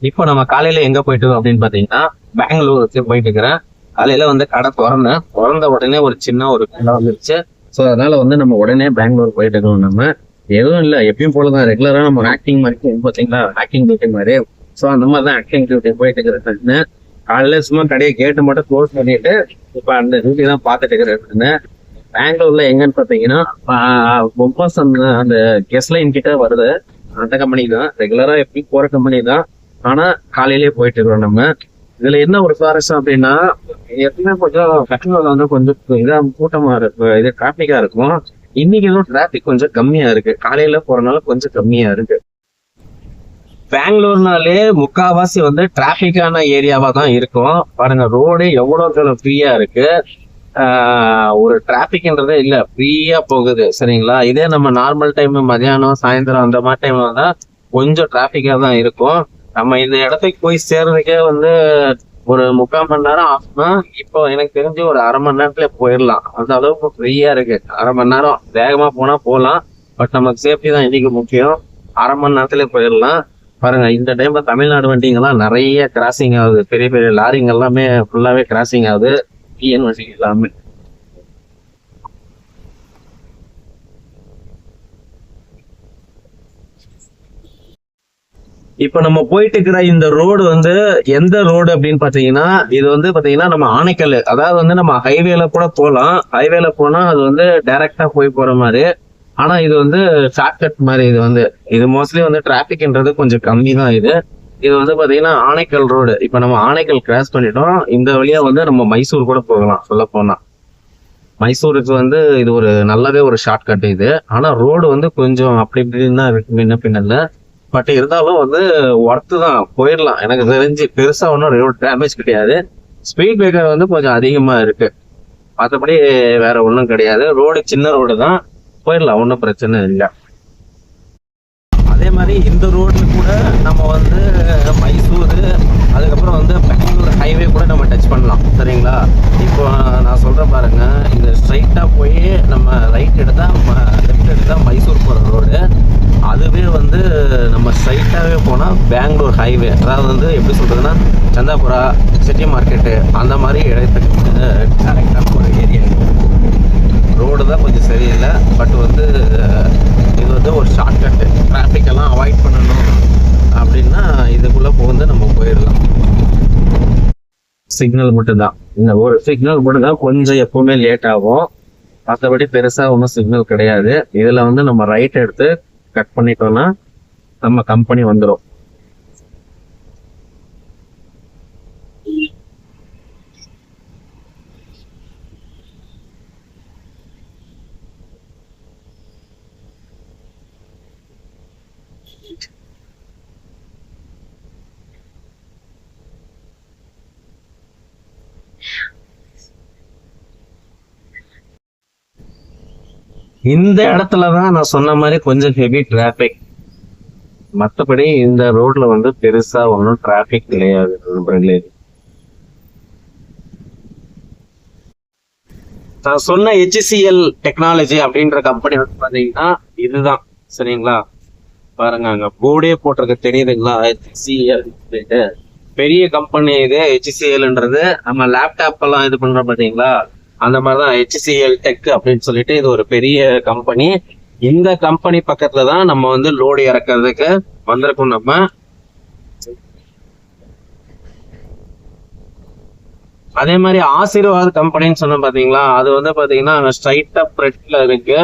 இப்போ நம்ம காலையில எங்க போயிட்டு இருக்கோம் அப்படின்னு பாத்தீங்கன்னா பெங்களூருக்கு போயிட்டு இருக்கிறேன். காலையில வந்து கடை திறந்த உடனே ஒரு சின்ன ஒரு கடை வந்துருச்சு. ஸோ அதனால வந்து நம்ம உடனே பெங்களூர் போயிட்டு இருக்கோம். நம்ம எதுவும் இல்லை, எப்பயும் போலதான் ரெகுலரா நம்ம ஆக்டிங் மாதிரி பாத்தீங்களா, ஆக்டிங் டியூட்டி மாதிரி. ஸோ அந்த மாதிரி தான் ஆக்டிங் டியூட்டி போயிட்டு இருக்கிறேன். காலையில சும்மா கடையை கேட்டு மட்டும் க்ளோஸ் பண்ணிட்டு இப்போ அந்த டியூட்டி தான் பார்த்துட்டு இருக்கிறேன். பெங்களூர்ல எங்கன்னு பாத்தீங்கன்னா பொம்பாஸ் அந்த கெஸ்ட் லைன் கிட்ட வருது. அந்த கம்பெனி தான் ரெகுலரா எப்பயும் போற கம்பெனி தான். ஆனா காலையிலேயே போயிட்டு இருக்கோம் நம்ம. இதுல என்ன ஒரு சுவாரஸ்யம் அப்படின்னா, எப்பவுமே கொஞ்சம் பெங்களூர்ல வந்து கொஞ்சம் இதா கூட்டமா இருக்கு, இது டிராபிக்கா இருக்கும். இன்னைக்கு எதுவும் டிராபிக் கொஞ்சம் கம்மியா இருக்கு, காலையில போறதுனால கொஞ்சம் கம்மியா இருக்கு. பெங்களூர்னாலே முக்காவாசி வந்து டிராபிக்கான ஏரியாவா தான் இருக்கும். பாருங்க ரோடு எவ்வளவு ஃப்ரீயா இருக்கு. ஒரு டிராபிக்ன்றதே இல்ல, ஃப்ரீயா போகுது. சரிங்களா, இதே நம்ம நார்மல் டைம் மதியானம் சாயந்தரம் அந்த மாதிரி டைம்ல தான் கொஞ்சம் டிராபிக்கா தான் இருக்கும். நம்ம இந்த இடத்துக்கு போய் சேர்றதுக்கே வந்து ஒரு 3/4 மணி நேரம் ஆகும்னா, இப்போ எனக்கு தெரிஞ்சு ஒரு அரை மணி நேரத்துல போயிடலாம். அந்த அளவுக்கு ஃப்ரீயா இருக்கு. அரை மணி நேரம் வேகமா போனா போகலாம், பட் நமக்கு சேஃப்டி தான் இன்னைக்கு முக்கியம். அரை மணி நேரத்துல போயிடலாம். பாருங்க இந்த டைம்ல தமிழ்நாடு வண்டிங்கெல்லாம் நிறைய கிராசிங் ஆகுது, பெரிய பெரிய லாரிங்க எல்லாமே ஃபுல்லாவே கிராசிங் ஆகுது, டிஎன் வண்டி எல்லாமே. இப்ப நம்ம போயிட்டு இருக்கிற இந்த ரோடு வந்து எந்த ரோடு அப்படின்னு பாத்தீங்கன்னா, இது வந்து பாத்தீங்கன்னா நம்ம ஆனைக்கல், அதாவது வந்து நம்ம ஹைவேல கூட போகலாம். ஹைவேல போனா அது வந்து டைரக்டா போய் போற மாதிரி. ஆனா இது வந்து ஷார்ட்கட் மாதிரி. இது மோஸ்ட்லி வந்து டிராபிக்ன்றது கொஞ்சம் கம்மி தான். இது வந்து பாத்தீங்கன்னா ஆனைக்கல் ரோடு. இப்ப நம்ம ஆனைக்கல் கிராஸ் பண்ணிட்டோம். இந்த வழியா வந்து நம்ம மைசூர் கூட போகலாம். சொல்ல போனா மைசூருக்கு வந்து இது ஒரு நல்லாவே ஒரு ஷார்ட்கட் இது. ஆனா ரோடு வந்து கொஞ்சம் அப்படி இப்படின்னு தான் இருக்கு முன்ன பின்னல்ல. பட் இருந்தாலும் வந்து ஒர்த்து தான், போயிடலாம். எனக்கு தெரிஞ்சு பெருசா ஒன்றும் ரோடு டேமேஜ் கிடையாது. ஸ்பீட் பிரேக்கர் வந்து கொஞ்சம் அதிகமா இருக்கு, மற்றபடி வேற ஒன்றும் கிடையாது. ரோடு சின்ன ரோடு தான், போயிடலாம், ஒன்றும் பிரச்சனை இல்லை. அதே மாதிரி இந்த ரோட்ல கூட நம்ம வந்து மைசூர், அதுக்கப்புறம் வந்து பெங்களூர் ஹைவே கூட நம்ம டச் பண்ணலாம். சரிங்களா, இப்போ நான் சொல்றேன் பாருங்க, இந்த ஸ்ட்ரைட்டா போய் நம்ம ரைட் எடுத்தா லெஃப்ட் எடுத்தா மைசூர் போற ரோடு. அதுவே வந்து நம்ம ஸ்ட்ரைட்டாவே போனா பெங்களூர் ஹைவே, அதாவது வந்து எப்படி சொல்றதுன்னா சந்தாபுரா, சிட்டி மார்க்கெட்டு அந்த மாதிரி இடத்துக்கு டேரக்டான ஒரு ஏரியா. ரோடு தான் கொஞ்சம் சரியில்லை, பட் வந்து இது வந்து ஒரு ஷார்ட்கட்டு. டிராஃபிக் எல்லாம் அவாய்ட் பண்ணணும் அப்படின்னா இதுக்குள்ள போந்து நம்ம போயிடலாம். சிக்னல் மட்டும்தான், இந்த ஒரு சிக்னல் மட்டும்தான் கொஞ்சம் எப்பவுமே லேட் ஆகும். மற்றபடி பெருசா ஒன்றும் சிக்னல் கிடையாது. இதுல வந்து நம்ம ரைட் எடுத்து கட் பண்ணிட்டோம்னா நம்ம கம்பெனி வந்துடும். இந்த இடத்துலதான் நான் சொன்ன மாதிரி கொஞ்சம் ஹெவி டிராபிக். மற்றபடி இந்த ரோட்ல வந்து பெருசா ஒன்றும் டிராபிக் கிடையாது நண்பர்களே. நான் சொன்ன HCL டெக்னாலஜி அப்படின்ற கம்பெனி வந்து பாத்தீங்கன்னா இதுதான். சரிங்களா, பாருங்க அங்க போர்டே போட்டிருக்க, தெரியுதுங்களா, HCL. பெரிய கம்பெனி இது. HCLன்றது நம்ம லேப்டாப் எல்லாம் இது பண்ற பாத்தீங்களா, அந்த மாதிரிதான் HCL டெக் அப்படின்னு சொல்லிட்டு இது ஒரு பெரிய கம்பெனி. இந்த கம்பெனி பக்கத்துல தான் நம்ம வந்து லோடு இறக்குறதுக்கு வந்திருக்கோம் நம்ம. அதே மாதிரி ஆசீர்வாத் கம்பெனின்னு சொன்ன பாத்தீங்களா, அது வந்து பாத்தீங்கன்னா ஸ்ட்ரைட்டா ஃப்ரண்ட்ல இருக்கு.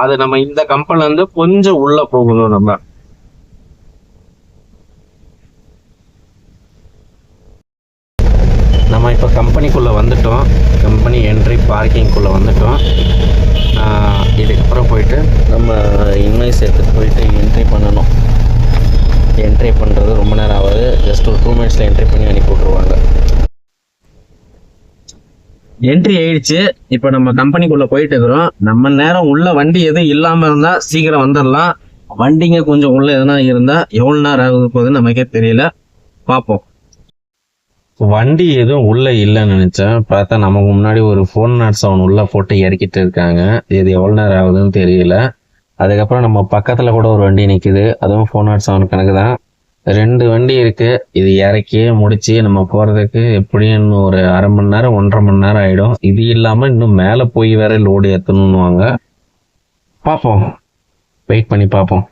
அது நம்ம இந்த கம்பெனில இருந்து கொஞ்சம் உள்ள போகணும். நம்ம இப்போ கம்பெனிக்குள்ளே வந்துட்டோம். கம்பெனி என்ட்ரி பார்க்கிங்குள்ளே வந்துட்டோம். இதுக்கப்புறம் போயிட்டு நம்ம இன்வாய்ஸ் எடுத்துகிட்டு போயிட்டு என்ட்ரி பண்ணணும். என்ட்ரி பண்ணுறது ரொம்ப நேரம் ஆகுது. ஜஸ்ட் ஒரு 2 மினிட்ஸில் என்ட்ரி பண்ணி அனுப்பி விட்ருவாங்க. என்ட்ரி ஆயிடுச்சு. இப்போ நம்ம கம்பெனிக்குள்ளே போயிட்டு இருக்கிறோம். நம்ம நேரம் உள்ள வண்டி எதுவும் இல்லாமல் இருந்தால் சீக்கிரம் வந்துடலாம். வண்டிங்க கொஞ்சம் உள்ள எதுனா இருந்தால் எவ்வளோ நேரம் ஆகுது போகுதுன்னு நமக்கே தெரியல, பார்ப்போம். வண்டி எதுவும் உள்ள இல்லைன்னு நினைச்சேன். பார்த்தா நமக்கு முன்னாடி ஒரு 407 உள்ள போட்டு இறக்கிட்டு இருக்காங்க. இது எவ்வளவு நேரம் ஆகுதுன்னு தெரியல. அதுக்கப்புறம் நம்ம பக்கத்துல கூட ஒரு வண்டி நிக்குது, அதுவும் 407 கணக்கு தான். 2 வண்டி இருக்கு. இது இறக்கி முடிச்சு நம்ம போறதுக்கு எப்படியும் இன்னும் ஒரு 1/2 மணி நேரம் 1.5 மணி நேரம் ஆயிடும். இது இல்லாம இன்னும் மேல போய் வேற லோடு ஏத்தணும்னுவாங்க. பார்ப்போம், வெயிட் பண்ணி பார்ப்போம்.